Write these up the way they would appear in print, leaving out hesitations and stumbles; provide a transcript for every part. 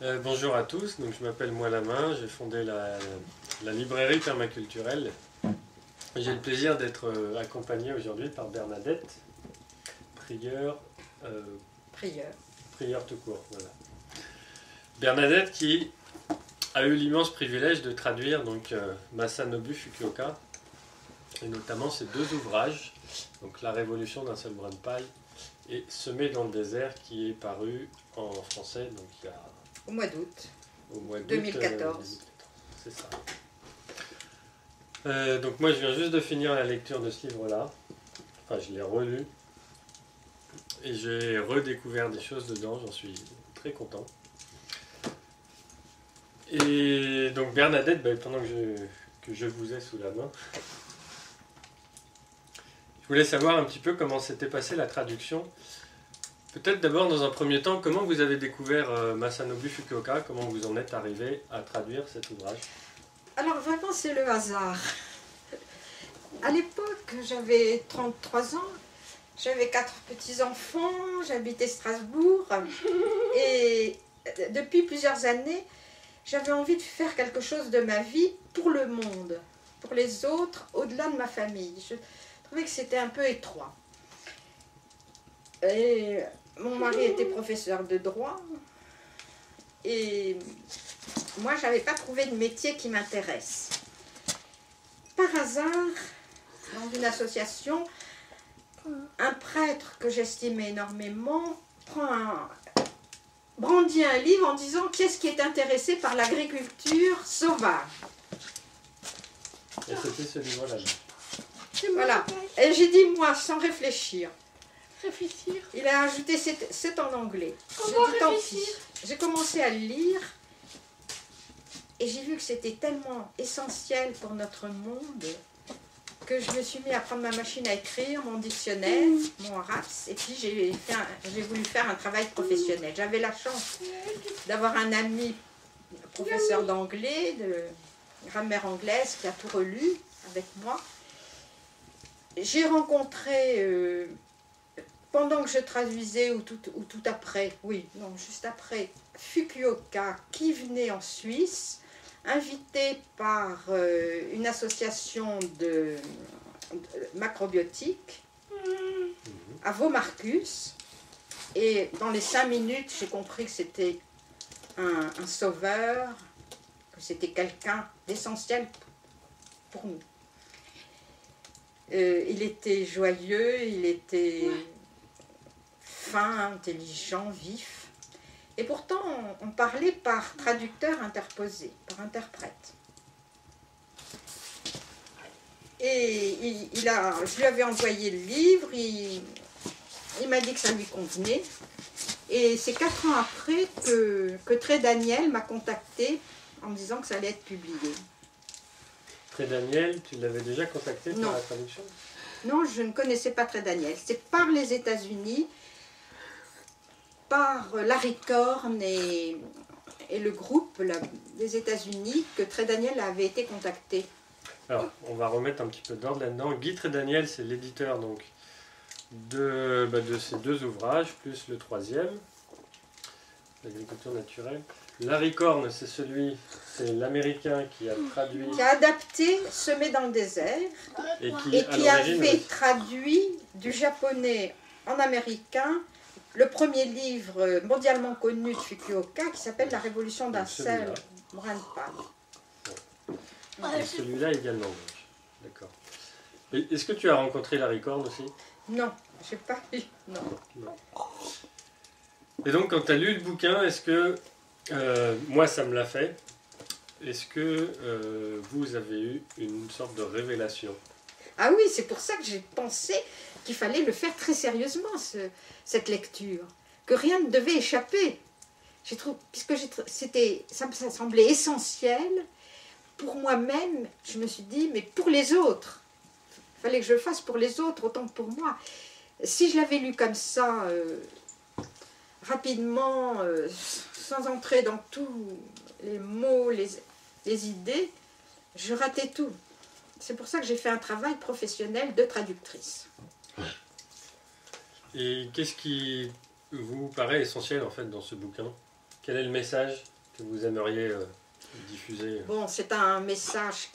Bonjour à tous, donc je m'appelle Moi-la-Main, j'ai fondé la librairie permaculturelle. J'ai le plaisir d'être accompagné aujourd'hui par Bernadette, prieur, Prieur. prieur tout court. Voilà. Bernadette qui a eu l'immense privilège de traduire donc, Masanobu Fukuoka, et notamment ses deux ouvrages, donc La Révolution d'un seul brin de paille et Semé dans le désert, qui est paru en français donc il y a Au mois d'août. au mois d'août 2014. C'est ça. Donc moi je viens juste de finir la lecture de ce livre-là. Enfin je l'ai relu. Et j'ai redécouvert des choses dedans, j'en suis très content. Et donc Bernadette, pendant que je vous ai sous la main, je voulais savoir un petit peu comment s'était passée la traduction. Peut-être d'abord, dans un premier temps, comment vous avez découvert Masanobu Fukuoka, comment vous en êtes arrivé à traduire cet ouvrage? Alors vraiment, c'est le hasard. À l'époque, j'avais 33 ans, j'avais 4 petits-enfants, j'habitais Strasbourg. Et depuis plusieurs années, j'avais envie de faire quelque chose de ma vie pour le monde, pour les autres, au-delà de ma famille. Je trouvais que c'était un peu étroit. Et mon mari était professeur de droit. Et moi, je n'avais pas trouvé de métier qui m'intéresse. Par hasard, dans une association, un prêtre que j'estimais énormément brandit un livre en disant « Qu'est-ce qui est intéressé par l'agriculture sauvage ?» Et c'était ce livre-là. Voilà. Et j'ai dit moi, sans réfléchir. Réfléchir. Il a ajouté c'est en anglais. Comment J'ai dit, tant réfléchir? pis. J'ai commencé à le lire et j'ai vu que c'était tellement essentiel pour notre monde que je me suis mis à prendre ma machine à écrire, mon dictionnaire, mon RAPS, et puis j'ai voulu faire un travail professionnel. J'avais la chance d'avoir un ami professeur d'anglais, de grammaire anglaise, qui a tout relu avec moi. J'ai rencontré, pendant que je traduisais, ou tout après, oui, non, juste après, Fukuoka, qui venait en Suisse, invité par une association de macrobiotique à Vaumarcus. Et dans les 5 minutes, j'ai compris que c'était un sauveur, que c'était quelqu'un d'essentiel pour nous. Il était joyeux, il était fin, intelligent, vif. Et pourtant, on parlait par traducteur interposé, par interprète. Et je lui avais envoyé le livre, il m'a dit que ça lui convenait. Et c'est 4 ans après que Tré Daniel m'a contacté en me disant que ça allait être publié. Tré Daniel, tu l'avais déjà contacté pour Non. la traduction? Non, je ne connaissais pas Tré Daniel. C'est par les États-Unis, par Larry Korn et le groupe des États-Unis que Tré Daniel avait été contacté. Alors, on va remettre un petit peu d'ordre là-dedans. Guy Tré Daniel, c'est l'éditeur donc de ces deux ouvrages, plus le troisième, l'agriculture naturelle. Larry Korn, c'est l'américain qui a traduit Qui a adapté Semé dans le désert et et qui à l'origine, avait traduit du japonais en américain le premier livre mondialement connu de Fukuoka qui s'appelle La Révolution d'un seul brin de paille. et celui-là également. Donc. D'accord. Est-ce que tu as rencontré Larry Korn aussi? Non, j'ai pas lu. Non. Non. Et donc, quand tu as lu le bouquin, est-ce que, moi ça me l'a fait, est-ce que vous avez eu une sorte de révélation? Ah oui, c'est pour ça que j'ai pensé qu'il fallait le faire très sérieusement, cette lecture. Que rien ne devait échapper. Puisque ça me semblait essentiel. Pour moi-même, je me suis dit, mais pour les autres. Il fallait que je le fasse pour les autres autant que pour moi. Si je l'avais lu comme ça, rapidement, sans entrer dans tous les mots, les idées, je ratais tout. C'est pour ça que j'ai fait un travail professionnel de traductrice. Et qu'est-ce qui vous paraît essentiel en fait dans ce bouquin? Quel est le message que vous aimeriez diffuser? Bon, c'est un message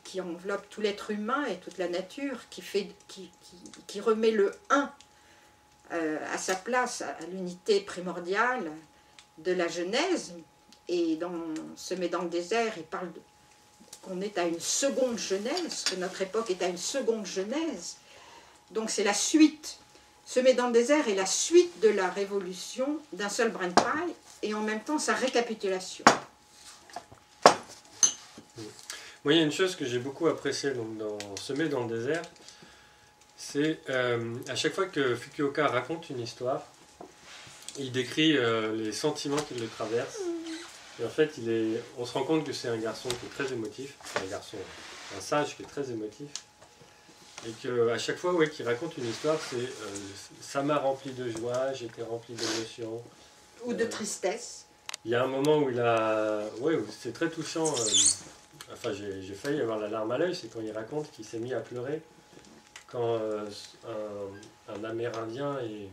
qui enveloppe tout l'être humain et toute la nature, qui remet le un à sa place, à l'unité primordiale de la Genèse. Et dans Semé dans le désert, il parle qu'on est à une seconde Genèse, que notre époque est à une seconde Genèse. Donc c'est la suite. Semé dans le désert est la suite de la révolution d'un seul brin de paille, et en même temps sa récapitulation. Moi, il y a une chose que j'ai beaucoup appréciée donc, dans Semé dans le désert, c'est à chaque fois que Fukuoka raconte une histoire, il décrit les sentiments qui le traversent. Et en fait, on se rend compte que c'est un garçon qui est très émotif, un sage qui est très émotif. Et qu'à chaque fois qu'il raconte une histoire, ça m'a rempli de joie, j'étais rempli d'émotions. Ou de tristesse. Il y a un moment où où c'est très touchant. Enfin, j'ai failli avoir la larme à l'œil, c'est quand il raconte qu'il s'est mis à pleurer quand un Amérindien et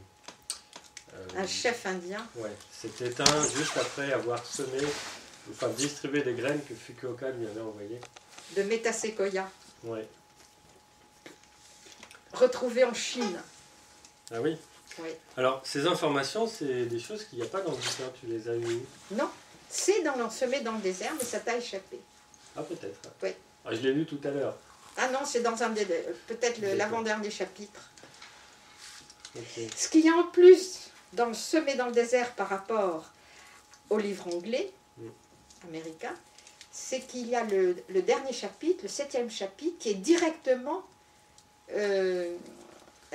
un chef indien. Ouais, s'est éteint juste après avoir distribué des graines que Fukuoka lui avait envoyées. De Metasequoia. Ouais. Retrouvé en Chine. Ah oui? Oui. Alors, ces informations, c'est des choses qu'il n'y a pas dans le bouquin. Tu les as eues? Non, c'est Semé dans le désert, mais ça t'a échappé. Ah, peut-être. Oui. Ah, je l'ai lu tout à l'heure. Ah non, c'est dans peut-être l'avant-dernier chapitre. Okay. Ce qu'il y a en plus dans le Semé dans le désert par rapport au livre anglais, américain, c'est qu'il y a le dernier chapitre, le 7e chapitre, qui est directement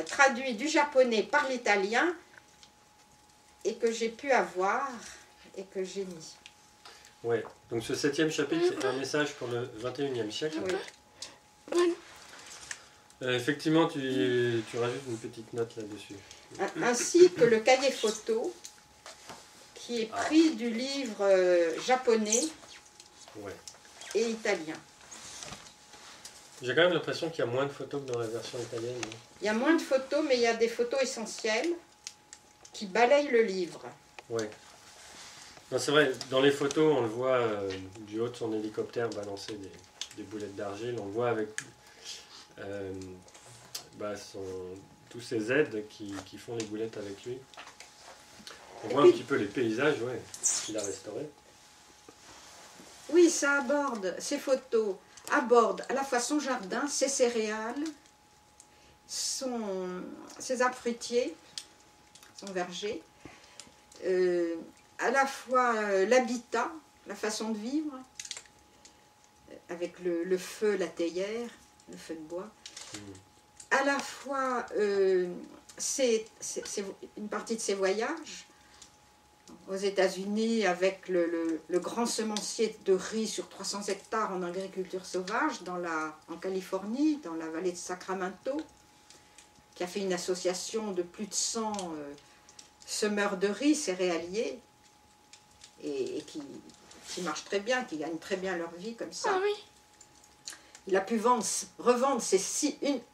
traduit du japonais par l'italien et que j'ai pu avoir et que j'ai mis. Ouais, donc ce 7e chapitre, c'est un message pour le 21e siècle. Oui. Effectivement, tu rajoutes une petite note là-dessus. Ainsi que le cahier photo qui est pris du livre japonais et italien. J'ai quand même l'impression qu'il y a moins de photos que dans la version italienne. Non? Il y a moins de photos, mais il y a des photos essentielles qui balayent le livre. Oui. C'est vrai, dans les photos, on le voit du haut de son hélicoptère balancer des boulettes d'argile. On le voit avec tous ces aides qui font les boulettes avec lui. On voit un petit peu les paysages qu'il a restaurés. Oui, ça aborde, ces photos abordent à la fois son jardin, ses céréales, ses arbres fruitiers, son verger, à la fois l'habitat, la façon de vivre, avec le feu, la théière, le feu de bois, à la fois une partie de ses voyages, aux États-Unis avec le grand semencier de riz sur 300 hectares en agriculture sauvage en Californie, dans la vallée de Sacramento, qui a fait une association de plus de 100 semeurs de riz céréaliers et qui marchent très bien, qui gagnent très bien leur vie comme ça. Ah oui. Il a pu revendre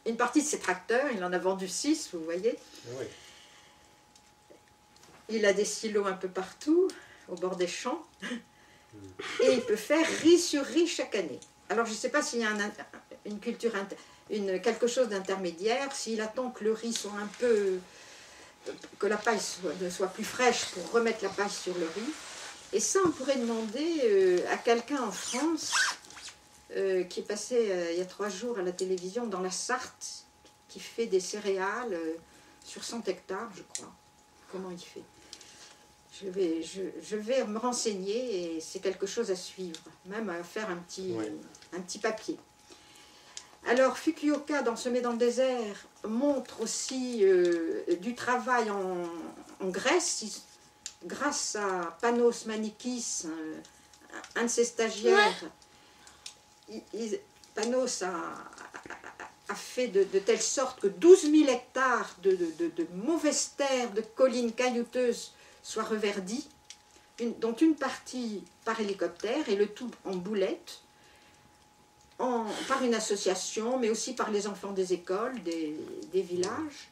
une partie de ses tracteurs, il en a vendu 6, vous voyez. Oui. Il a des silos un peu partout, au bord des champs, et il peut faire riz sur riz chaque année. Alors je ne sais pas s'il y a une culture, quelque chose d'intermédiaire, s'il attend que le riz soit un peu, que la paille soit plus fraîche pour remettre la paille sur le riz. Et ça, on pourrait demander à quelqu'un en France, qui est passé il y a 3 jours à la télévision dans la Sarthe, qui fait des céréales sur 100 hectares, je crois. Comment il fait? Je vais me renseigner et c'est quelque chose à suivre, même à faire un petit papier. Alors Fukuoka, dans Semé dans le désert, montre aussi du travail en Grèce, grâce à Panos Manikis, un de ses stagiaires. Panos a fait de telle sorte que 12 000 hectares de mauvaises terres, de collines caillouteuses soient reverdis, dont une partie par hélicoptère et le tout en boulettes, par une association, mais aussi par les enfants des écoles, des villages.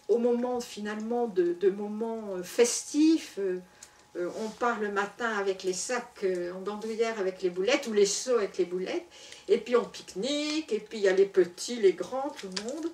au moment finalement de moments festifs. On part le matin avec les sacs en bandoulière avec les boulettes, ou les seaux avec les boulettes, et puis on pique-nique, et puis il y a les petits, les grands, tout le monde.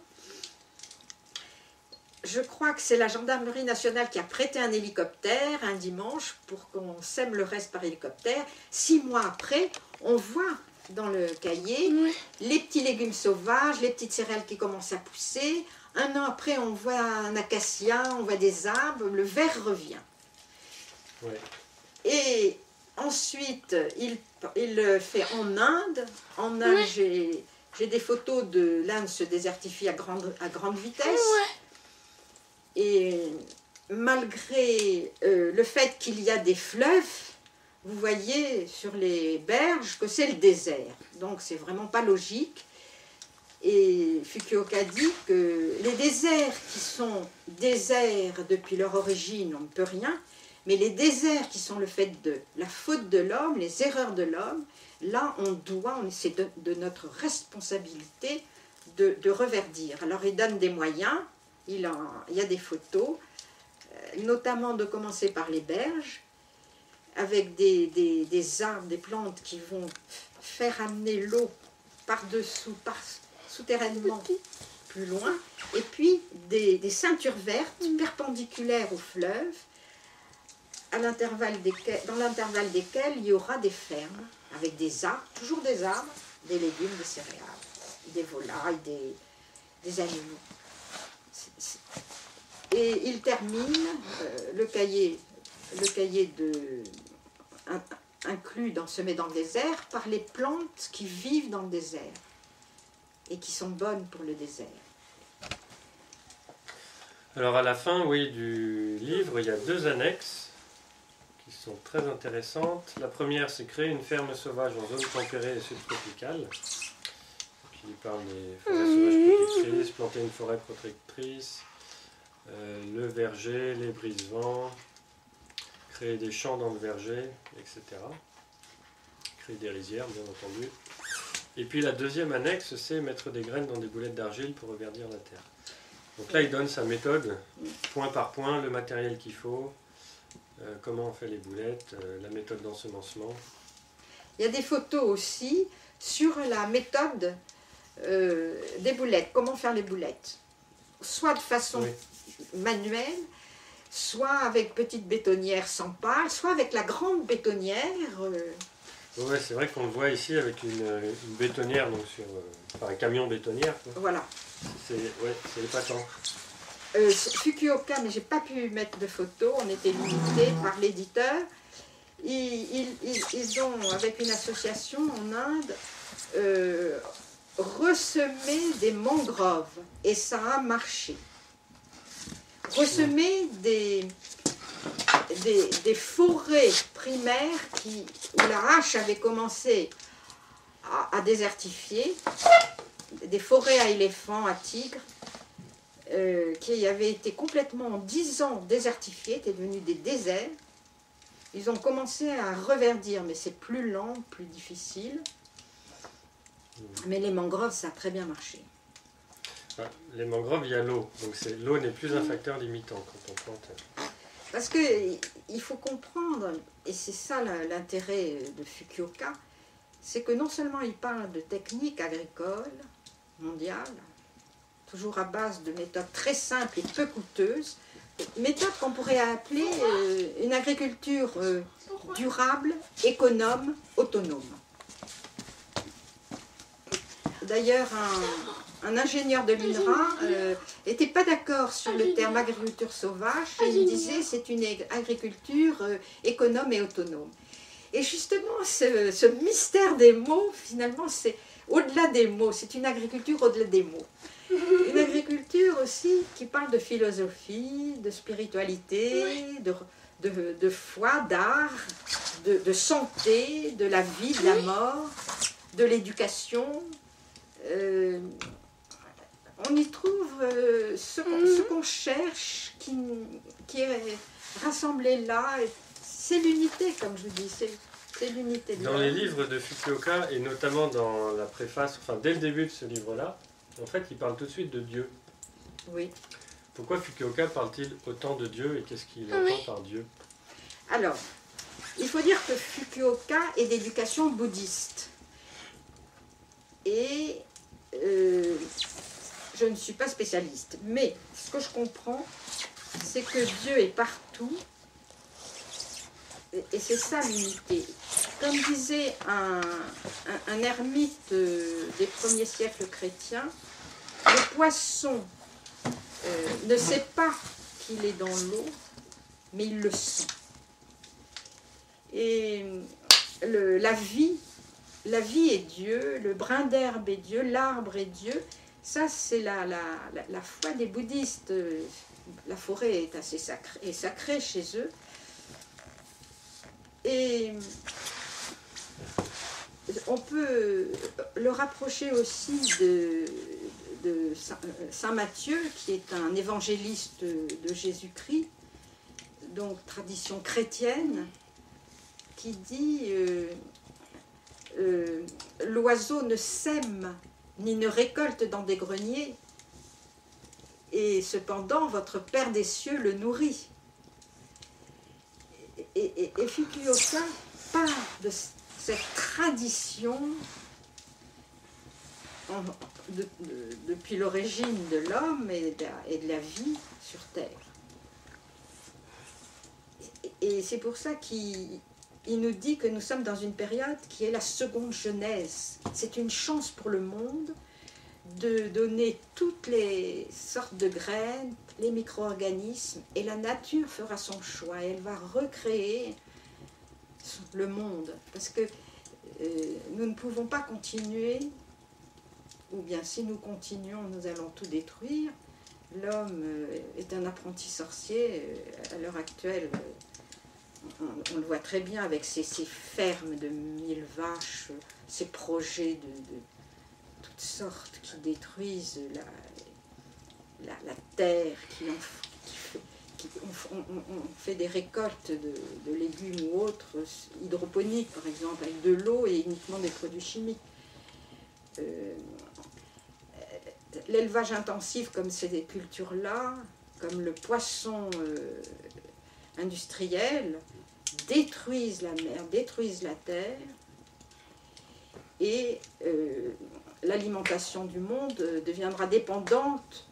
Je crois que c'est la gendarmerie nationale qui a prêté un hélicoptère un dimanche pour qu'on sème le reste par hélicoptère. 6 mois après, on voit dans le cahier les petits légumes sauvages, les petites céréales qui commencent à pousser. 1 an après, on voit un acacia, on voit des arbres, le vert revient. Ouais. Et ensuite, il le fait en Inde. En Inde, j'ai des photos de l'Inde se désertifie à grande vitesse. Et malgré le fait qu'il y a des fleuves, vous voyez sur les berges que c'est le désert. Donc c'est vraiment pas logique. Et Fukuoka dit que les déserts qui sont déserts depuis leur origine, on ne peut rien. Mais les déserts qui sont le fait de la faute de l'homme, les erreurs de l'homme, là c'est de notre responsabilité de reverdir. Alors il donne des moyens, il y a des photos, notamment de commencer par les berges, avec des arbres, des plantes qui vont faire amener l'eau par-dessous, souterrainement, plus loin, et puis des ceintures vertes perpendiculaires au fleuve, dans l'intervalle desquelles il y aura des fermes avec des arbres, toujours des arbres, des légumes, des céréales, des volailles, des animaux. Et il termine le cahier inclus dans Semer dans le désert par les plantes qui vivent dans le désert et qui sont bonnes pour le désert. Alors à la fin, oui, du livre, il y a 2 annexes qui sont très intéressantes. La première, c'est créer une ferme sauvage en zone tempérée et subtropicale. Puis il parle des forêts sauvages protectrices, planter une forêt protectrice, le verger, les brise-vents, créer des champs dans le verger, etc. Créer des rizières, bien entendu. Et puis la deuxième annexe, c'est mettre des graines dans des boulettes d'argile pour reverdir la terre. Donc là, il donne sa méthode, point par point, le matériel qu'il faut, comment on fait les boulettes, la méthode d'ensemencement. Il y a des photos aussi sur la méthode des boulettes, comment faire les boulettes. Soit de façon manuelle, soit avec petite bétonnière sans pale, soit avec la grande bétonnière. Oui, c'est vrai qu'on le voit ici avec une bétonnière, donc enfin un camion bétonnière. Quoi. Voilà. C'est épatant. Fukuoka, mais j'ai pas pu mettre de photos, on était limité par l'éditeur. Ils ont, avec une association en Inde, ressemé des mangroves et ça a marché. Ressemer des forêts primaires où la hache avait commencé à désertifier, des forêts à éléphants, à tigres, qui avaient été complètement en 10 ans désertifiées, étaient devenus des déserts. Ils ont commencé à reverdir, mais c'est plus lent, plus difficile. Mais les mangroves, ça a très bien marché. Les mangroves, il y a l'eau, donc l'eau n'est plus un facteur limitant quand on plante. Parce qu'il faut comprendre, et c'est ça l'intérêt de Fukuoka, c'est que non seulement il parle de techniques agricoles mondiales, toujours à base de méthodes très simples et peu coûteuses, méthodes qu'on pourrait appeler une agriculture durable, économe, autonome. D'ailleurs, un ingénieur de l'INRA n'était pas d'accord sur le terme agriculture sauvage, et il disait c'est une agriculture économe et autonome. Et justement, ce mystère des mots, finalement, c'est au-delà des mots, c'est une agriculture au-delà des mots. Une agriculture aussi qui parle de philosophie, de spiritualité, de foi, d'art, de santé, de la vie, de la mort, de l'éducation. On y trouve ce qu'on cherche, qui est rassemblé là. C'est l'unité, comme je vous dis, c'est l'unité. Dans les livres de Fukuoka, et notamment dans la préface, enfin dès le début de ce livre-là, en fait, il parle tout de suite de Dieu. Oui. Pourquoi Fukuoka parle-t-il autant de Dieu et qu'est-ce qu'il entend par Dieu? Alors, il faut dire que Fukuoka est d'éducation bouddhiste. Et je ne suis pas spécialiste. Mais ce que je comprends, c'est que Dieu est partout. Et c'est ça l'unité. Comme disait un ermite des premiers siècles chrétiens, le poisson ne sait pas qu'il est dans l'eau, mais il le sent. Et la vie est Dieu, le brin d'herbe est Dieu, l'arbre est Dieu. Ça, c'est la foi des bouddhistes. La forêt est assez sacrée chez eux. Et on peut le rapprocher aussi de Saint Matthieu, qui est un évangéliste de Jésus-Christ, donc tradition chrétienne, qui dit l'oiseau ne sème ni ne récolte dans des greniers, et cependant votre Père des cieux le nourrit. Et Fukuoka part de cette tradition depuis l'origine de l'homme et de la vie sur Terre. Et c'est pour ça qu'il nous dit que nous sommes dans une période qui est la seconde Genèse. C'est une chance pour le monde de donner toutes les sortes de graines, les micro-organismes, et la nature fera son choix. Elle va recréer le monde. Parce que nous ne pouvons pas continuer, ou bien si nous continuons, nous allons tout détruire. L'homme est un apprenti sorcier. À l'heure actuelle, on le voit très bien avec ces fermes de 1000 vaches, ces projets de toutes sortes qui détruisent la terre, on fait des récoltes de légumes ou autres, hydroponiques par exemple, avec de l'eau et uniquement des produits chimiques. L'élevage intensif comme ces cultures-là, comme le poisson industriel, détruisent la mer, détruisent la terre, et l'alimentation du monde deviendra dépendante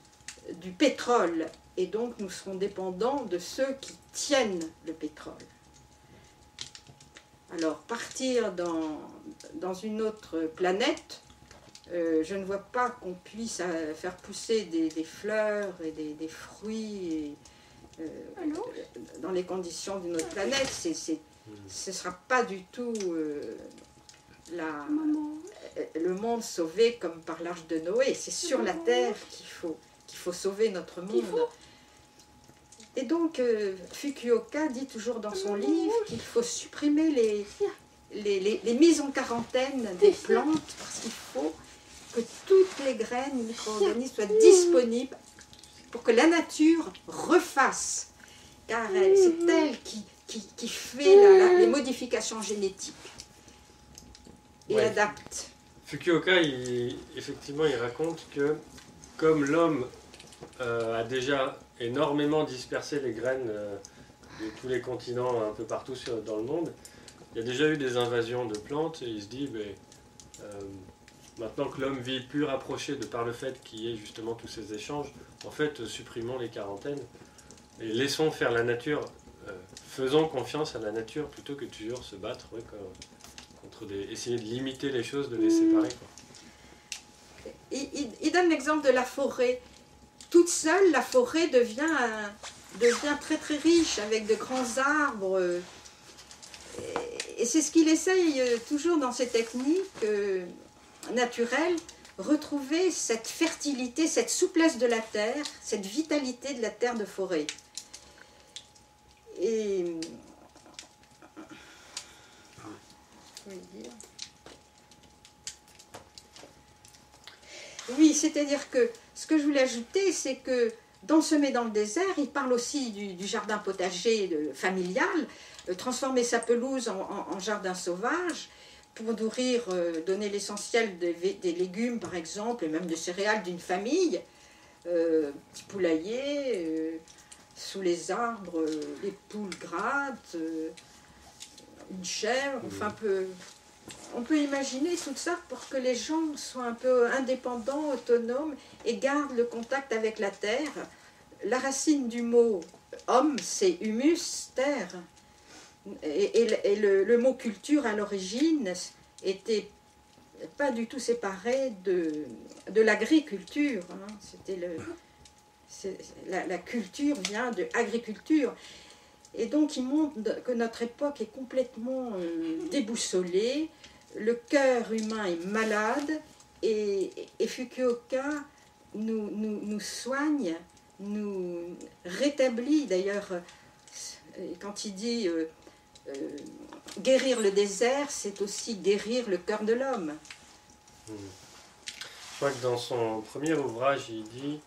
du pétrole, et donc nous serons dépendants de ceux qui tiennent le pétrole. Alors partir dans une autre planète, je ne vois pas qu'on puisse faire pousser des fleurs et des fruits dans les conditions d'une autre planète. Ce ne sera pas du tout le monde sauvé comme par l'arche de Noé. C'est sur la terre qu'il faut sauver notre monde. Et donc Fukuoka dit toujours dans son livre qu'il faut supprimer les mises en quarantaine des plantes, parce qu'il faut que toutes les graines, les micro-organismes soient disponibles pour que la nature refasse, car c'est elle qui fait les modifications génétiques et adapte. Fukuoka, effectivement, il raconte que comme l'homme a déjà énormément dispersé les graines de tous les continents un peu partout dans le monde, il y a déjà eu des invasions de plantes, et il se dit maintenant que l'homme vit plus rapproché de par le fait qu'il y ait justement tous ces échanges, en fait supprimons les quarantaines et laissons faire la nature, faisons confiance à la nature plutôt que toujours se battre contre essayer de limiter les choses, de les séparer. Il donne l'exemple de la forêt. Toute seule, la forêt devient très très riche avec de grands arbres. Et c'est ce qu'il essaye toujours dans ces techniques naturelles, retrouver cette fertilité, cette souplesse de la terre, cette vitalité de la terre de forêt. Et oui, c'est-à-dire que ce que je voulais ajouter, c'est que dans Semer dans le désert, il parle aussi du jardin potager familial, transformer sa pelouse en jardin sauvage pour donner l'essentiel des légumes, par exemple, et même des céréales d'une famille. petit poulailler, sous les arbres, les poules grattent, une chèvre, enfin on peut imaginer tout ça pour que les gens soient un peu indépendants, autonomes et gardent le contact avec la terre. La racine du mot homme, c'est humus, terre. Et le mot culture à l'origine était pas du tout séparé de l'agriculture. Hein. La culture vient de agriculture. Et donc il montre que notre époque est complètement déboussolée, le cœur humain est malade, et Fukuoka nous soigne, nous rétablit. D'ailleurs, quand il dit guérir le désert, c'est aussi guérir le cœur de l'homme. Je crois que dans son premier ouvrage, il dit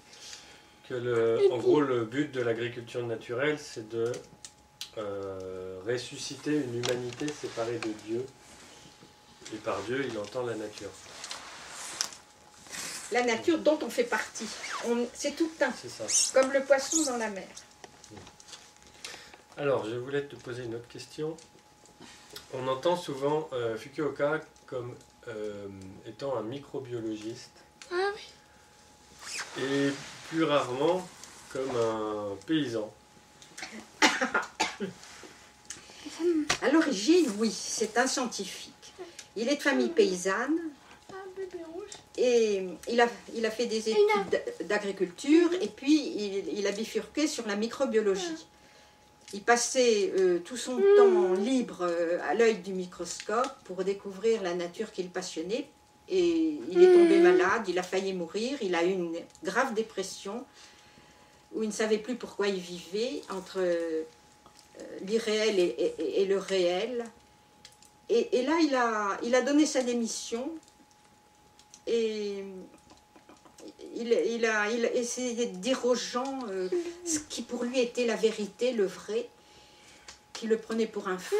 que en gros, le but de l'agriculture naturelle, c'est de ressusciter une humanité séparée de Dieu. Et par Dieu, il entend la nature. La nature dont on fait partie. C'est tout un. C'est ça. Comme le poisson dans la mer. Alors, je voulais te poser une autre question. On entend souvent Fukuoka comme étant un microbiologiste. Ah oui. Et plus rarement comme un paysan. À l'origine, oui, c'est un scientifique. Il est de famille paysanne et il a fait des études d'agriculture et puis il a bifurqué sur la microbiologie. Il passait tout son temps libre à l'œil du microscope pour découvrir la nature qui le passionnait. Et il est tombé malade, il a failli mourir, il a eu une grave dépression où il ne savait plus pourquoi il vivait entre l'irréel et le réel. Et là, il a donné sa démission et il a essayé de dire aux gens ce qui pour lui était la vérité, le vrai, qui le prenait pour un fou.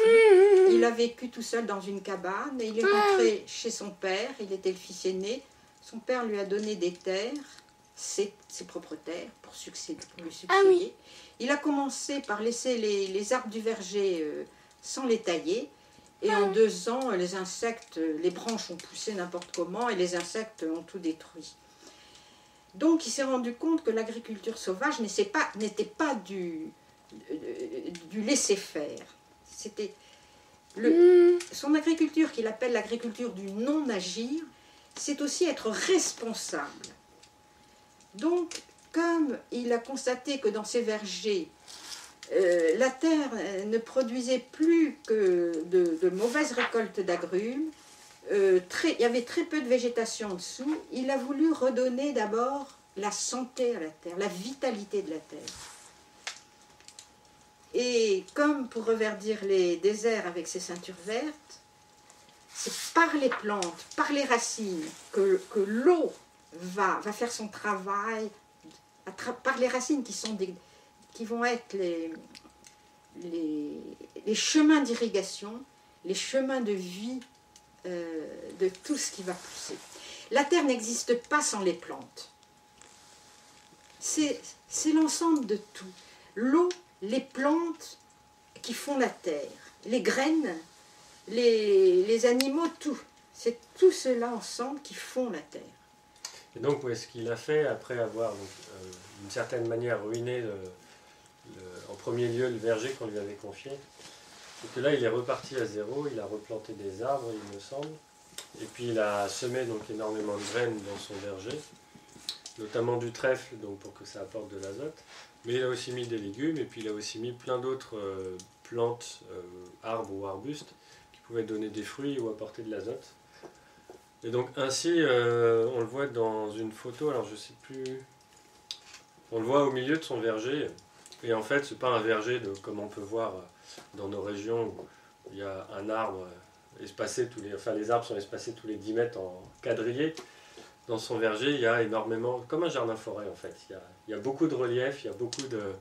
Il a vécu tout seul dans une cabane et il est rentré chez son père, il était le fils aîné. Son père lui a donné des terres, ses propres terres, pour lui succéder. Ah oui. Il a commencé par laisser les arbres du verger sans les tailler. Et en 2 ans, les insectes, les branches ont poussé n'importe comment et les insectes ont tout détruit. Donc il s'est rendu compte que l'agriculture sauvage n'était pas du laisser-faire. C'était son agriculture qu'il appelle l'agriculture du non-agir, c'est aussi être responsable. Donc, comme il a constaté que dans ses vergers, la terre ne produisait plus que de mauvaises récoltes d'agrumes, il y avait très peu de végétation en dessous, il a voulu redonner d'abord la santé à la terre, la vitalité de la terre. Et comme pour reverdir les déserts avec ses ceintures vertes, c'est par les plantes, par les racines, que l'eau va faire son travail, par les racines qui vont être les chemins d'irrigation, les chemins de vie de tout ce qui va pousser. La terre n'existe pas sans les plantes. C'est l'ensemble de tout. L'eau, les plantes qui font la terre, les graines, les animaux, tout. C'est tout cela ensemble qui font la terre. Et donc, ce qu'il a fait après avoir, d'une certaine manière, ruiné en premier lieu le verger qu'on lui avait confié, c'est que là, il est reparti à zéro, il a replanté des arbres, il me semble, et puis il a semé donc énormément de graines dans son verger, notamment du trèfle, donc pour que ça apporte de l'azote, mais il a aussi mis des légumes, et puis il a aussi mis plein d'autres plantes, arbres ou arbustes, qui pouvaient donner des fruits ou apporter de l'azote. Et donc ainsi, on le voit dans une photo, alors je sais plus, on le voit au milieu de son verger, et en fait c'est pas un verger comme on peut voir dans nos régions où il y a un arbre espacé, les arbres sont espacés tous les 10 mètres en quadrillé. Dans son verger, il y a énormément, comme un jardin-forêt en fait, il y a beaucoup de relief, il y a beaucoup de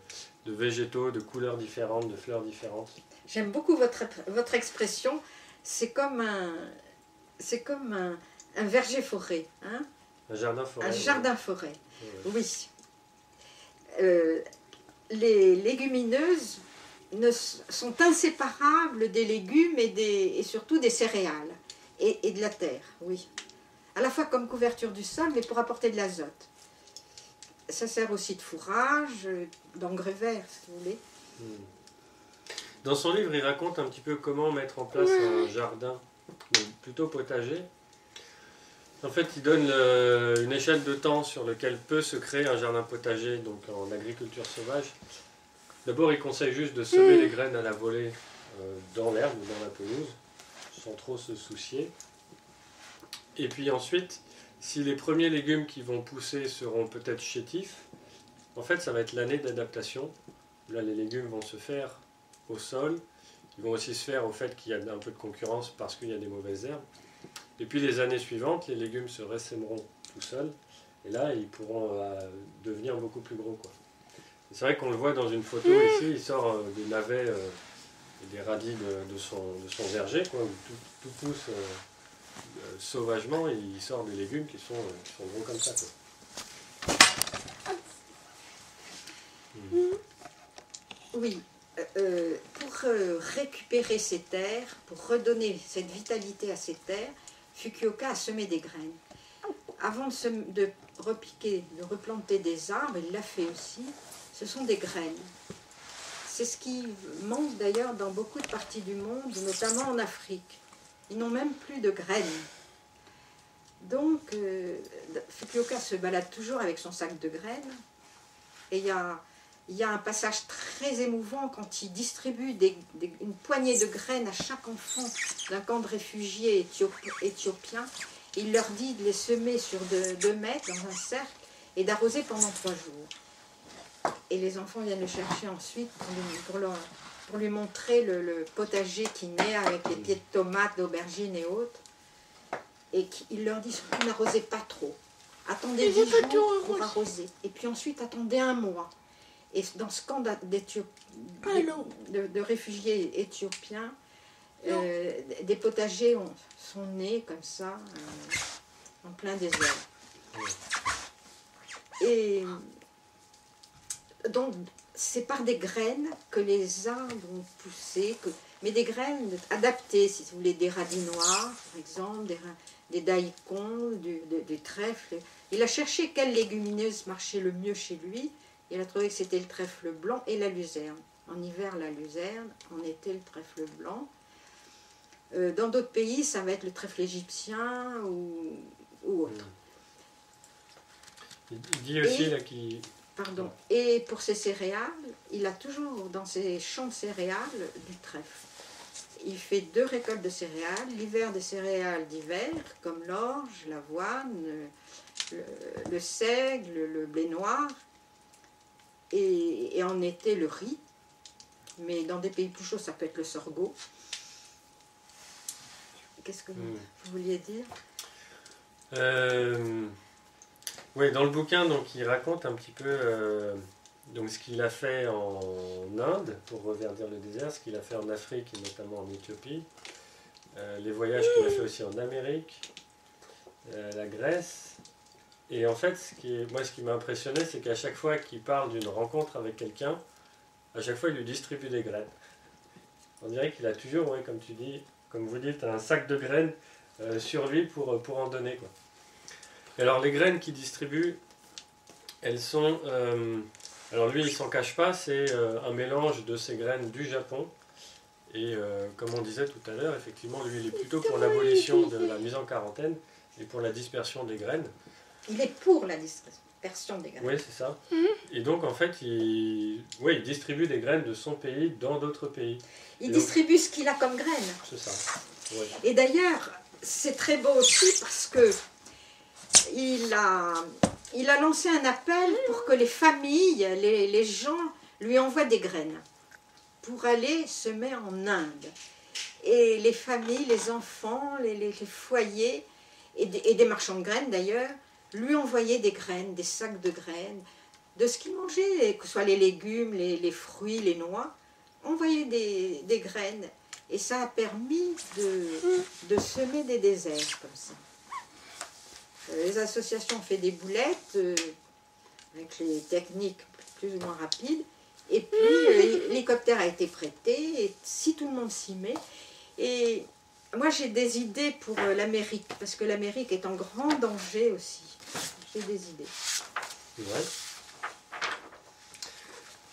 végétaux, de couleurs différentes, de fleurs différentes. J'aime beaucoup votre expression, c'est comme un verger-forêt. Hein? Un jardin-forêt. Un jardin-forêt, oui. les légumineuses sont inséparables des légumes et surtout des céréales et de la terre, oui. À la fois comme couverture du sol, mais pour apporter de l'azote. Ça sert aussi de fourrage, d'engrais vert, si vous voulez. Dans son livre, il raconte un petit peu comment mettre en place un jardin, donc plutôt potager. En fait, il donne une échelle de temps sur laquelle peut se créer un jardin potager, donc en agriculture sauvage. D'abord, il conseille juste de semer les graines à la volée dans l'herbe ou dans la pelouse, sans trop se soucier. Et puis ensuite, si les premiers légumes qui vont pousser seront peut-être chétifs, en fait, ça va être l'année d'adaptation. Là, les légumes vont se faire au sol. Ils vont aussi se faire au fait qu'il y a un peu de concurrence parce qu'il y a des mauvaises herbes. Et puis les années suivantes, les légumes se ressèmeront tout seuls. Et là, ils pourront devenir beaucoup plus gros, quoi. C'est vrai qu'on le voit dans une photo ici, il sort des navets et des radis de son verger, quoi, où tout pousse sauvagement, et il sort des légumes qui sont gros comme ça, quoi. Oui, pour récupérer ces terres, pour redonner cette vitalité à ces terres, Fukuoka a semé des graines. Avant de repiquer, de replanter des arbres, il l'a fait aussi, ce sont des graines. C'est ce qui manque d'ailleurs dans beaucoup de parties du monde, notamment en Afrique. Ils n'ont même plus de graines. Donc, Fukuoka se balade toujours avec son sac de graines. Et il y a un passage très émouvant quand il distribue une poignée de graines à chaque enfant d'un camp de réfugiés éthiopiens. Il leur dit de les semer sur 2 mètres dans un cercle et d'arroser pendant 3 jours. Et les enfants viennent le chercher ensuite pour lui montrer le potager qui naît avec les pieds de tomates, d'aubergines et autres. Et il leur dit surtout n'arrosez pas trop. Attendez 10 jours pour arroser. Et puis ensuite attendez 1 mois. Et dans ce camp de réfugiés éthiopiens, des potagers sont nés comme ça, en plein désert. Et donc, c'est par des graines que les arbres ont poussé, mais des graines adaptées, si vous voulez, des radis noirs, par exemple, des daikons, du trèfle. Il a cherché quelle légumineuse marchait le mieux chez lui. Il a trouvé que c'était le trèfle blanc et la luzerne. En hiver, la luzerne, en été, le trèfle blanc. Dans d'autres pays, ça va être le trèfle égyptien ou autre. Il dit aussi là qu'il... Pardon. Et pour ses céréales, il a toujours dans ses champs de céréales du trèfle. Il fait 2 récoltes de céréales. L'hiver, des céréales d'hiver, comme l'orge, l'avoine, le seigle, le blé noir. Et en été, le riz. Mais dans des pays plus chauds, ça peut être le sorgho. Qu'est-ce que vous vouliez dire? Oui, dans le bouquin, donc, il raconte un petit peu donc, ce qu'il a fait en Inde pour reverdir le désert, ce qu'il a fait en Afrique et notamment en Éthiopie, les voyages qu'il a fait aussi en Amérique, la Grèce. Et en fait, ce qui m'a impressionné, c'est qu'à chaque fois qu'il parle d'une rencontre avec quelqu'un, à chaque fois, il lui distribue des graines. On dirait qu'il a toujours, ouais, comme tu dis, comme vous dites, un sac de graines sur lui pour en donner, quoi. Et alors, les graines qu'il distribue, elles sont... alors lui, il s'en cache pas, c'est un mélange de ces graines du Japon. Et comme on disait tout à l'heure, effectivement, lui, il est plutôt pour l'abolition de la mise en quarantaine et pour la dispersion des graines. Il est pour la dispersion des graines. Oui, c'est ça. Et donc, en fait, il distribue des graines de son pays dans d'autres pays. Il distribue ce qu'il a comme graines. C'est ça. Ouais. Et d'ailleurs, c'est très beau aussi parce que il a lancé un appel pour que les familles, les gens lui envoient des graines pour aller semer en Inde. Et les familles, les enfants, les foyers et des marchands de graines d'ailleurs, lui envoyaient des graines, des sacs de graines, de ce qu'il mangeait, que ce soit les légumes, les fruits, les noix, envoyaient des graines. Et ça a permis de semer des déserts comme ça. Les associations ont fait des boulettes avec les techniques plus ou moins rapide. Et puis, l'hélicoptère a été prêté, et si tout le monde s'y met. Et moi, j'ai des idées pour l'Amérique, parce que l'Amérique est en grand danger aussi. J'ai des idées. Ouais.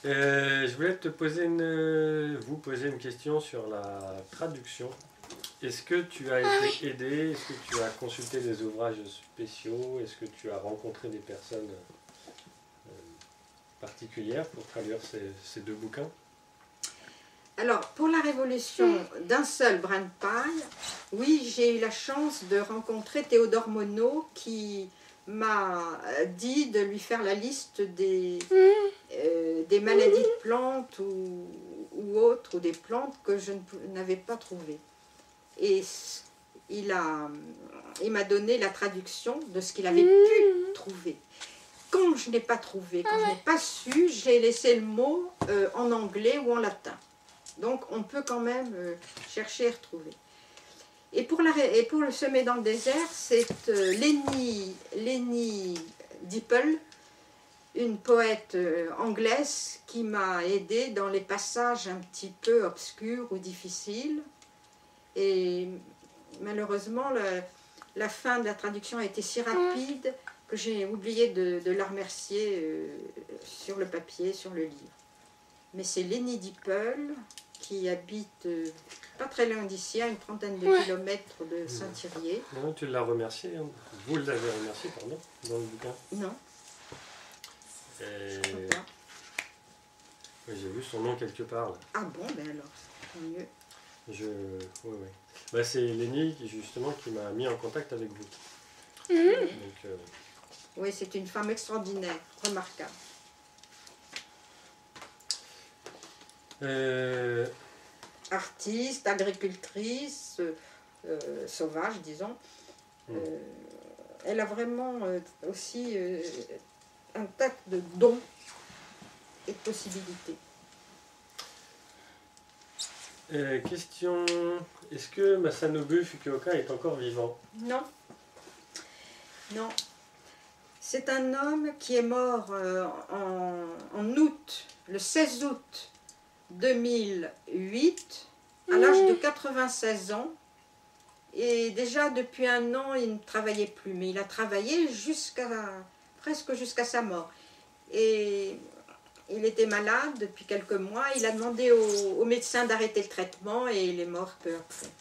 Je voulais vous poser une question sur la traduction. Est-ce que tu as été aidé? Est-ce que tu as consulté des ouvrages spéciaux? Est-ce que tu as rencontré des personnes particulières pour traduire ces deux bouquins? Alors, pour la Révolution d'un seul brin de paille, oui, j'ai eu la chance de rencontrer Théodore Monod qui m'a dit de lui faire la liste des maladies de plantes ou autres, ou des plantes que je n'avais pas trouvées. Et il m'a donné la traduction de ce qu'il avait pu trouver. Quand je n'ai pas trouvé, quand je n'ai pas su, j'ai laissé le mot en anglais ou en latin. Donc on peut quand même chercher et retrouver. Et pour le semer dans le désert, c'est Leni Dieppel, une poète anglaise qui m'a aidée dans les passages un petit peu obscurs ou difficiles. Et malheureusement, la fin de la traduction a été si rapide que j'ai oublié de la remercier sur le papier, sur le livre. Mais c'est Leni Dieppel qui habite pas très loin d'ici, à une trentaine de kilomètres de Saint-Thirier. Non, tu l'as remercié, hein. Vous l'avez remercié, pardon, dans le bouquin. Non. Et... j'ai vu son nom quelque part. Là. Ah bon, ben alors, c'est mieux. Oui. Bah, c'est Leni justement qui m'a mis en contact avec vous. Donc, oui, c'est une femme extraordinaire, remarquable. Artiste, agricultrice, sauvage, disons. Elle a vraiment aussi un tas de dons et de possibilités. Question, est-ce que Masanobu Fukuoka est encore vivant? Non. Non. C'est un homme qui est mort en août, le 16 août 2008, à l'âge de 96 ans. Et déjà depuis un an, il ne travaillait plus, mais il a travaillé presque jusqu'à sa mort. Et il était malade depuis quelques mois. Il a demandé au médecin d'arrêter le traitement et il est mort peu après.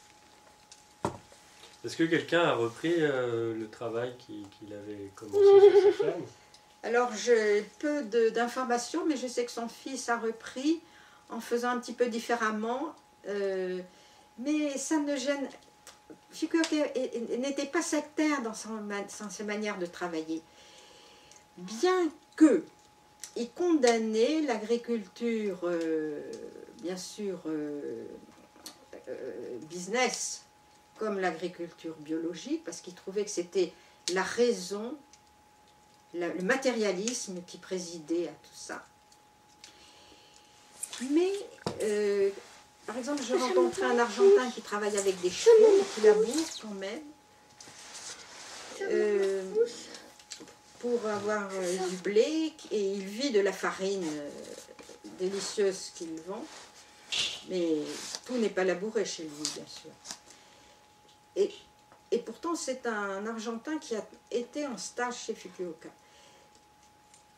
Est-ce que quelqu'un a repris le travail qu'il avait commencé sur sa ferme? Alors j'ai peu d'informations, mais je sais que son fils a repris en faisant un petit peu différemment. Mais ça ne gêne... Fukuoka n'était pas sectaire dans ses manières de travailler. Bien que il condamnait l'agriculture, bien sûr, business, comme l'agriculture biologique, parce qu'il trouvait que c'était la raison, le matérialisme qui présidait à tout ça. Mais, par exemple, je rencontrais un Argentin qui travaille avec des chevaux, mais qui laboure quand même, pour avoir du blé, et il vit de la farine délicieuse qu'il vend, mais tout n'est pas labouré chez lui, bien sûr. Et pourtant, c'est un Argentin qui a été en stage chez Fukuoka.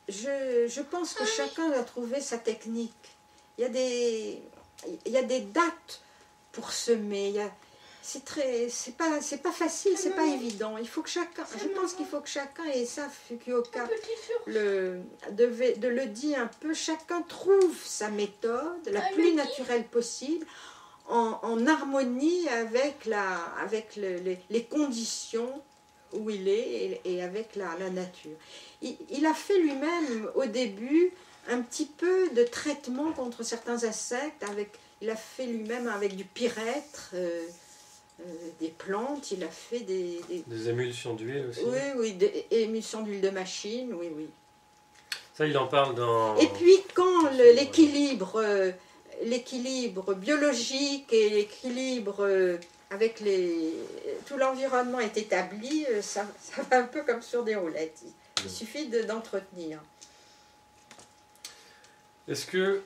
Je pense que chacun doit trouver sa technique. Il y a des dates pour semer. C'est pas facile, c'est pas évident. Il faut que chacun, je pense qu'il faut que chacun, et ça Fukuoka le dit un peu, chacun trouve sa méthode la plus naturelle possible, en harmonie avec les conditions où il est et avec la nature. Il a fait lui-même au début un petit peu de traitement contre certains insectes, il a fait lui-même avec du pyrètre, des plantes, il a fait des émulsions d'huile aussi. Oui, des émulsions d'huile de machine, oui. Ça, il en parle dans... Et puis quand l'équilibre biologique et l'équilibre avec tout l'environnement est établi, ça va un peu comme sur des roulettes. Il suffit d'entretenir. Est-ce que,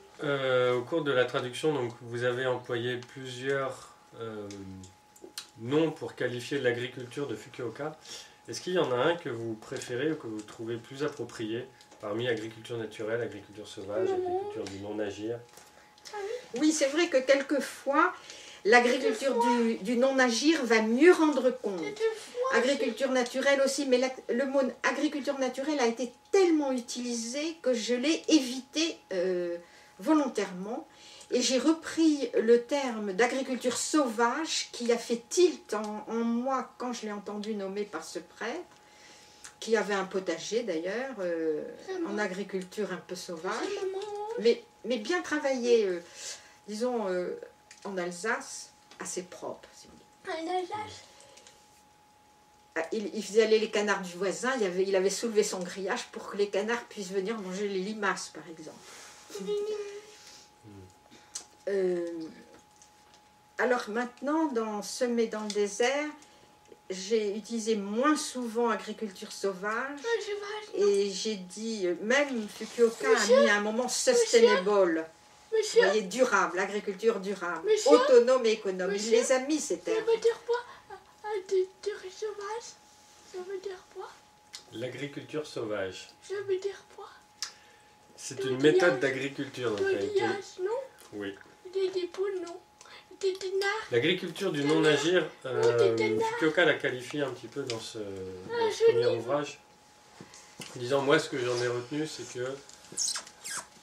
au cours de la traduction, donc, vous avez employé plusieurs noms pour qualifier l'agriculture de Fukuoka? Est-ce qu'il y en a un que vous préférez ou que vous trouvez plus approprié parmi agriculture naturelle, agriculture sauvage, agriculture du non-agir? Oui, c'est vrai que quelquefois, l'agriculture du non-agir va mieux rendre compte. Agriculture naturelle aussi, mais le mot agriculture naturelle a été tellement utilisé que je l'ai évité volontairement. Et j'ai repris le terme d'agriculture sauvage qui a fait tilt en moi quand je l'ai entendu nommer par ce prêtre, qui avait un potager d'ailleurs, en agriculture un peu sauvage, mais bien travaillé, disons, en Alsace, assez propre. Si vous voulez. En Alsace. Il faisait aller les canards du voisin, il avait soulevé son grillage pour que les canards puissent venir manger les limaces, par exemple. Alors maintenant, dans Semer dans le désert, j'ai utilisé moins souvent agriculture sauvage et j'ai dit, même Fukuoka a mis à un moment sustainable, vous voyez, durable, agriculture durable, autonome et économe. Il les a mis ces termes. Ça veut dire quoi? Agriculture sauvage? Ça veut dire quoi? L'agriculture sauvage. Ça veut dire quoi? C'est une méthode d'agriculture. Le liage, non? Oui. Des poules, non? Des dinars. L'agriculture du non-agir, Fukuoka l'a qualifié un petit peu dans ce premier ouvrage. En disant, moi ce que j'en ai retenu, c'est que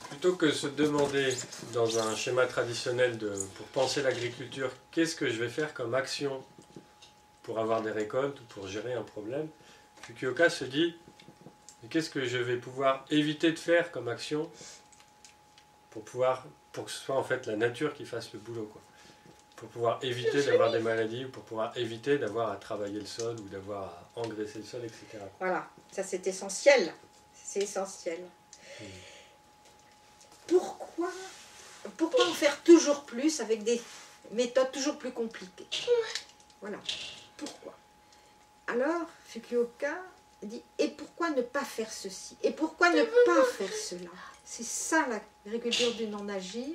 plutôt que se demander dans un schéma traditionnel pour penser l'agriculture, qu'est-ce que je vais faire comme action pour avoir des récoltes ou pour gérer un problème, Fukuoka se dit, qu'est-ce que je vais pouvoir éviter de faire comme action pour que ce soit en fait la nature qui fasse le boulot, quoi. Pour pouvoir éviter d'avoir des maladies, ou pour pouvoir éviter d'avoir à travailler le sol, ou d'avoir à engraisser le sol, etc. Voilà, ça c'est essentiel. C'est essentiel. Pourquoi en faire toujours plus avec des méthodes toujours plus compliquées? Voilà. Pourquoi? Alors, Fukuoka dit, et pourquoi ne pas faire ceci? Et pourquoi ne pas faire cela? C'est ça l'agriculture du non-agir.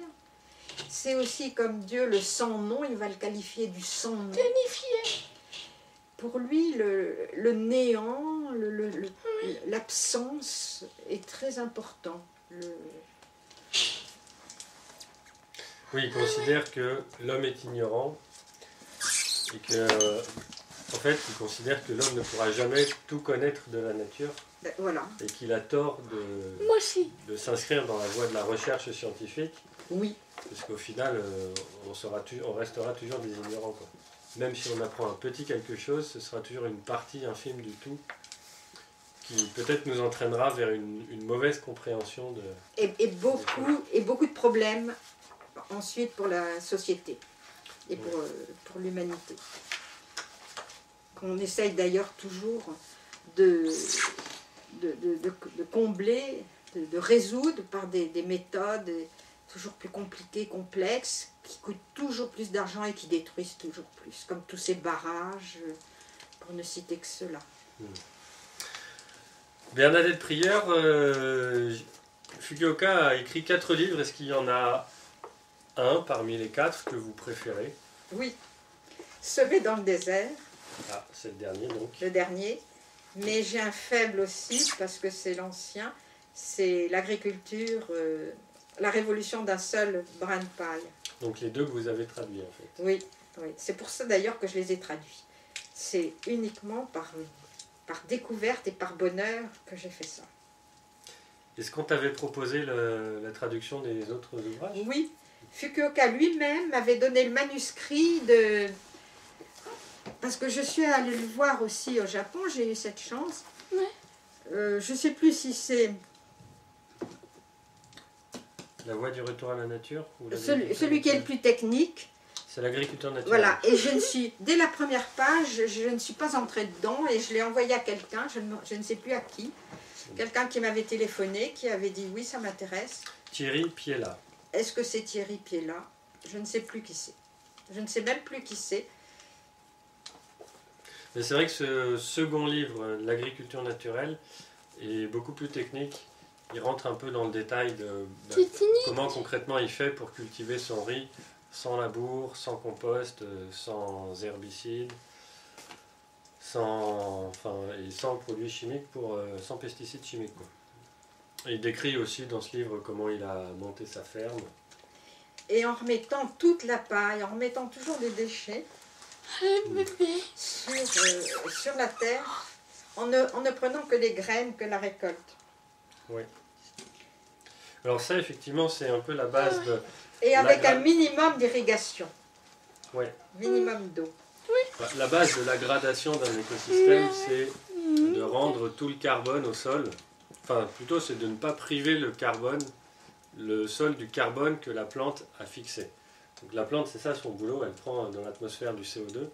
C'est aussi comme Dieu le sans-nom, il va le qualifier du sans-nom. Pour lui, le néant, l'absence est très important. Oui, il considère que l'homme est ignorant et que, en fait, il considère que l'homme ne pourra jamais tout connaître de la nature. Voilà. Et qu'il a tort de s'inscrire dans la voie de la recherche scientifique. Oui. Parce qu'au final, on restera toujours des ignorants, quoi. Même si on apprend un petit quelque chose, ce sera toujours une partie infime du tout qui peut-être nous entraînera vers une mauvaise compréhension de... Et beaucoup de problèmes ensuite pour la société et pour l'humanité. Qu'on essaye d'ailleurs toujours de combler, de résoudre par des méthodes toujours plus compliquées, complexes, qui coûtent toujours plus d'argent et qui détruisent toujours plus, comme tous ces barrages, pour ne citer que cela. Bernadette Prieur, Fukuoka a écrit 4 livres. Est-ce qu'il y en a un parmi les 4 que vous préférez? Oui. Semer dans le désert. Ah, c'est le dernier donc. Le dernier. Mais j'ai un faible aussi, parce que c'est l'ancien, c'est l'agriculture, la révolution d'un seul brin de paille. Donc les 2 que vous avez traduits en fait. Oui, oui. C'est pour ça d'ailleurs que je les ai traduits. C'est uniquement par découverte et par bonheur que j'ai fait ça. Est-ce qu'on t'avait proposé la traduction des autres ouvrages? Oui, Fukuoka lui-même m'avait donné le manuscrit parce que je suis allée le voir aussi au Japon, j'ai eu cette chance. Ouais. Je ne sais plus si c'est... La voie du retour à la nature ou celui qui est le plus technique. C'est l'agriculture naturelle. Voilà, et dès la première page, je ne suis pas entrée dedans et je l'ai envoyé à quelqu'un, je ne sais plus à qui. Quelqu'un qui m'avait téléphoné, qui avait dit oui, ça m'intéresse. Thierry Piella. Est-ce que c'est Thierry Piella? Je ne sais plus qui c'est. Je ne sais même plus qui c'est. Mais c'est vrai que ce second livre, l'agriculture naturelle, est beaucoup plus technique il rentre un peu dans le détail de Titini. comment concrètement il fait pour cultiver son riz sans labour, sans compost, sans herbicides, et sans produits chimiques, sans pesticides chimiques, quoi. Et il décrit aussi dans ce livre comment il a monté sa ferme. Et en remettant toute la paille, en remettant toujours des déchets Bébé. sur la terre, en ne prenant que les graines, que la récolte. Oui. Alors ça, effectivement, c'est un peu la base de... Et avec un minimum d'irrigation. Ouais. Minimum d'eau. La base de la gradation d'un écosystème, c'est de rendre tout le carbone au sol. Enfin, plutôt, c'est de ne pas priver le sol du carbone que la plante a fixé. Donc la plante, c'est ça son boulot, elle prend dans l'atmosphère du CO2,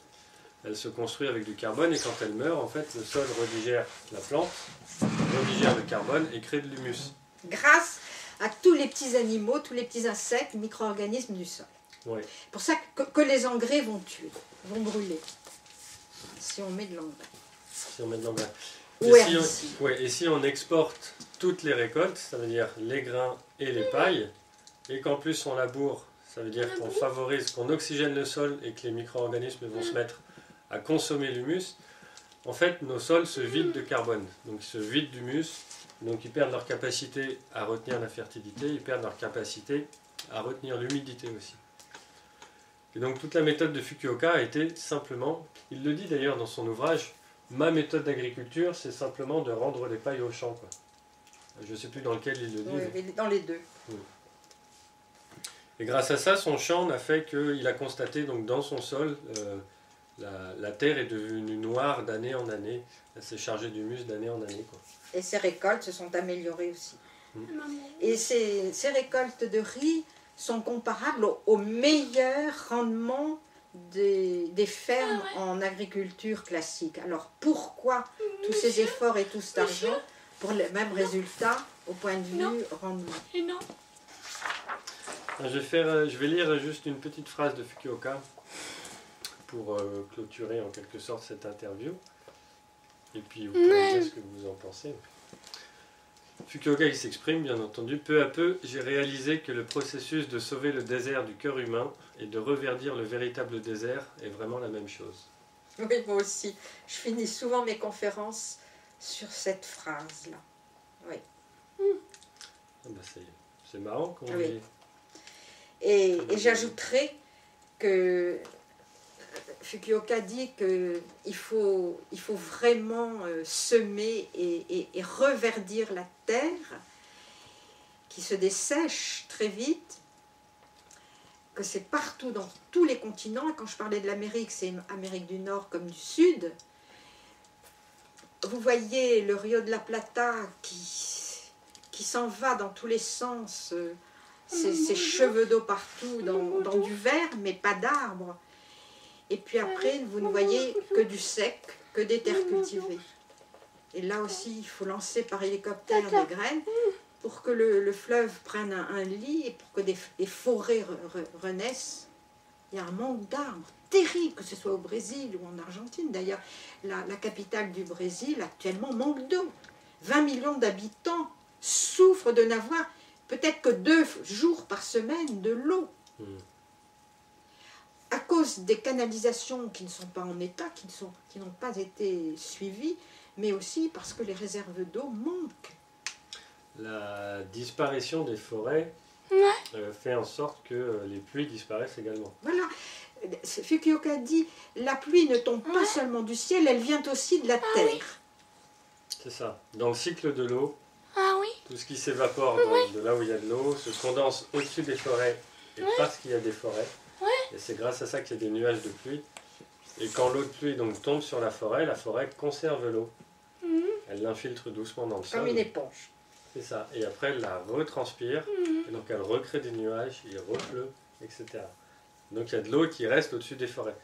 elle se construit avec du carbone, et quand elle meurt, en fait, le sol redigère la plante, redigère le carbone et crée de l'humus. Grâce à tous les petits animaux, tous les petits insectes, micro-organismes du sol. Oui. C'est pour ça que les engrais vont tuer, vont brûler, si on met de l'engrais. Si on met de l'engrais. Ou Et si on exporte toutes les récoltes, ça veut dire les grains et les pailles, et qu'en plus on laboure, ça veut dire qu'on favorise, qu'on oxygène le sol et que les micro-organismes vont se mettre à consommer l'humus, en fait nos sols se vident de carbone, donc ils se vident d'humus, donc ils perdent leur capacité à retenir la fertilité, ils perdent leur capacité à retenir l'humidité aussi. Et donc toute la méthode de Fukuoka a été simplement, il le dit d'ailleurs dans son ouvrage, ma méthode d'agriculture, c'est simplement de rendre les pailles au champ, quoi. Je ne sais plus dans lequel il le dit. Oui, mais dans les deux. Et grâce à ça, son champ n'a fait qu'il a constaté donc dans son sol, la terre est devenue noire d'année en année. Elle s'est chargée d'humus d'année en année, quoi. Et ses récoltes se sont améliorées aussi. Maman. Et ces récoltes de riz sont comparables au meilleur rendement des fermes en agriculture classique. Alors pourquoi tous ces efforts et tout cet argent pour le même résultat au point de vue rendement? Et non. Je vais lire juste une petite phrase de Fukuoka pour clôturer en quelque sorte cette interview. Et puis vous pourrez dire ce que vous en pensez. Fukuoka il s'exprime bien entendu. Peu à peu, j'ai réalisé que le processus de sauver le désert du cœur humain et de reverdir le véritable désert est vraiment la même chose. Oui, moi aussi. Je finis souvent mes conférences sur cette phrase-là. Oui. Ah bah c'est marrant qu'on Oui. Et j'ajouterai que Fukuoka dit qu'il faut vraiment semer et reverdir la terre qui se dessèche très vite, que c'est partout dans tous les continents. Et quand je parlais de l'Amérique, c'est Amérique du Nord comme du Sud. Vous voyez le Rio de la Plata qui s'en va dans tous les sens, ses cheveux d'eau partout, dans du vert, mais pas d'arbres. Et puis après, vous ne voyez que du sec, que des terres cultivées. Et là aussi, il faut lancer par hélicoptère des graines pour que le fleuve prenne un lit et pour que des forêts renaissent. Il y a un manque d'arbres terrible, que ce soit au Brésil ou en Argentine. D'ailleurs, la capitale du Brésil actuellement manque d'eau. 20 millions d'habitants souffrent de n'avoir peut-être que 2 jours par semaine de l'eau. À cause des canalisations qui ne sont pas en état, qui n'ont pas été suivies, mais aussi parce que les réserves d'eau manquent. La disparition des forêts fait en sorte que les pluies disparaissent également. Voilà. Fukuoka dit, la pluie ne tombe pas seulement du ciel, elle vient aussi de la terre. C'est ça. Dans le cycle de l'eau, Ah tout ce qui s'évapore de là où il y a de l'eau se condense au-dessus des forêts, et parce qu'il y a des forêts. Et c'est grâce à ça qu'il y a des nuages de pluie. Et quand l'eau de pluie donc tombe sur la forêt conserve l'eau. Elle l'infiltre doucement dans le sol. Comme une éponge. C'est ça. Et après, elle la retranspire. Et donc, elle recrée des nuages, il repleut, etc. Donc, il y a de l'eau qui reste au-dessus des forêts.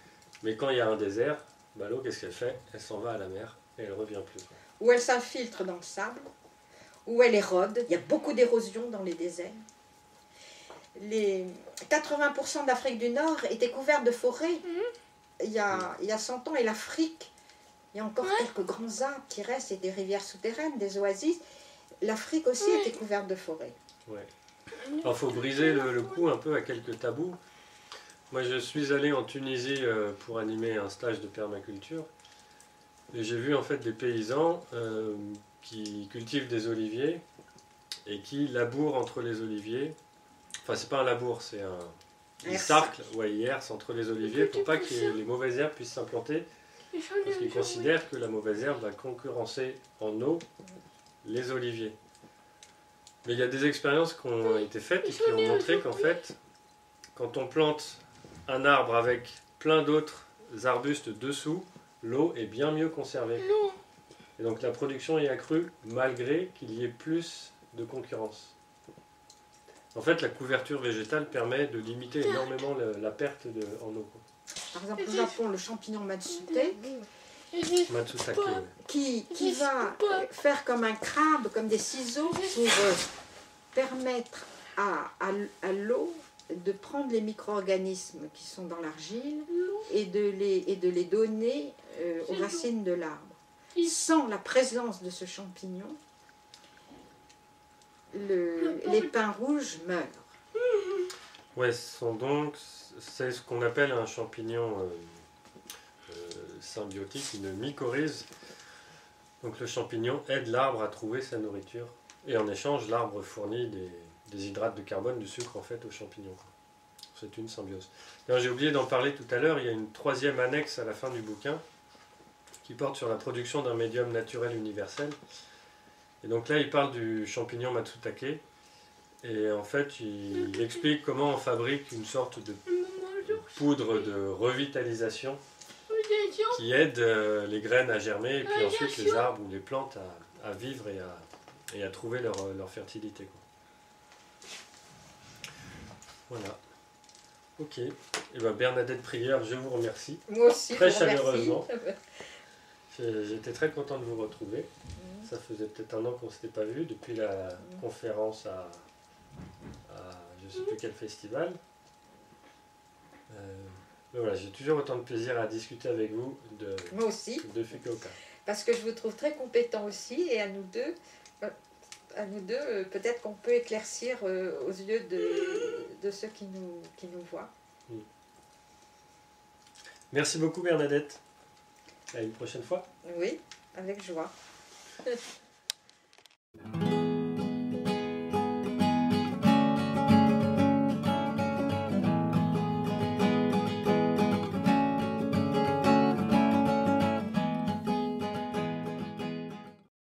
Mais quand il y a un désert, bah, l'eau, qu'est-ce qu'elle fait? Elle s'en va à la mer et elle ne revient plus. Ou elle s'infiltre dans le sable, ou elle érode. Il y a beaucoup d'érosion dans les déserts. Les 80% d'Afrique du Nord étaient couverts de forêts il y a 100 ans. Et l'Afrique, il y a encore quelques grands arbres qui restent et des rivières souterraines, des oasis. l'Afrique aussi était couverte de forêts. Ouais. Alors, il faut briser le cou un peu à quelques tabous. Moi, je suis allé en Tunisie pour animer un stage de permaculture. Et j'ai vu en fait des paysans qui cultivent des oliviers et qui labourent entre les oliviers. Enfin, c'est pas un labour, c'est un... Ils sarclent, ouais, ils hercent entre les oliviers pour pas que les mauvaises herbes puissent s'implanter. Parce qu'ils considèrent que la mauvaise herbe va concurrencer en eau les oliviers. Mais il y a des expériences qui ont été faites et qui ont montré qu'en fait, quand on plante un arbre avec plein d'autres arbustes dessous, l'eau est bien mieux conservée. Et donc la production est accrue malgré qu'il y ait plus de concurrence. En fait, la couverture végétale permet de limiter énormément la perte en eau. Par exemple, au Japon, le champignon matsutake, Matsutake, ouais. qui va faire comme un crabe, comme des ciseaux, pour permettre à l'eau de prendre les micro-organismes qui sont dans l'argile et de les donner aux racines de l'arbre. Sans la présence de ce champignon, les pins rouges meurent. Ouais, c'est ce qu'on appelle un champignon symbiotique, une mycorhize. Donc le champignon aide l'arbre à trouver sa nourriture. Et en échange, l'arbre fournit des hydrates de carbone, du sucre en fait au champignon. C'est une symbiose. J'ai oublié d'en parler tout à l'heure, il y a une troisième annexe à la fin du bouquin qui porte sur la production d'un médium naturel universel. Et donc là, il parle du champignon Matsutake. Et en fait, il explique comment on fabrique une sorte de poudre de revitalisation qui aide les graines à germer et puis ensuite les arbres ou les plantes à vivre et à trouver leur fertilité, quoi. Voilà. Ok. Et ben Bernadette Prieur, je vous remercie. Moi aussi, très je vous remercie. chaleureusement. J'étais très content de vous retrouver. Ça faisait peut-être un an qu'on ne s'était pas vu depuis la conférence à je ne sais plus quel festival. Mais voilà, j'ai toujours autant de plaisir à discuter avec vous Moi aussi. de Fukuoka. Parce que je vous trouve très compétent aussi, et à nous deux, peut-être qu'on peut éclaircir aux yeux de ceux qui nous voient. Merci beaucoup Bernadette. À une prochaine fois. Oui, avec joie.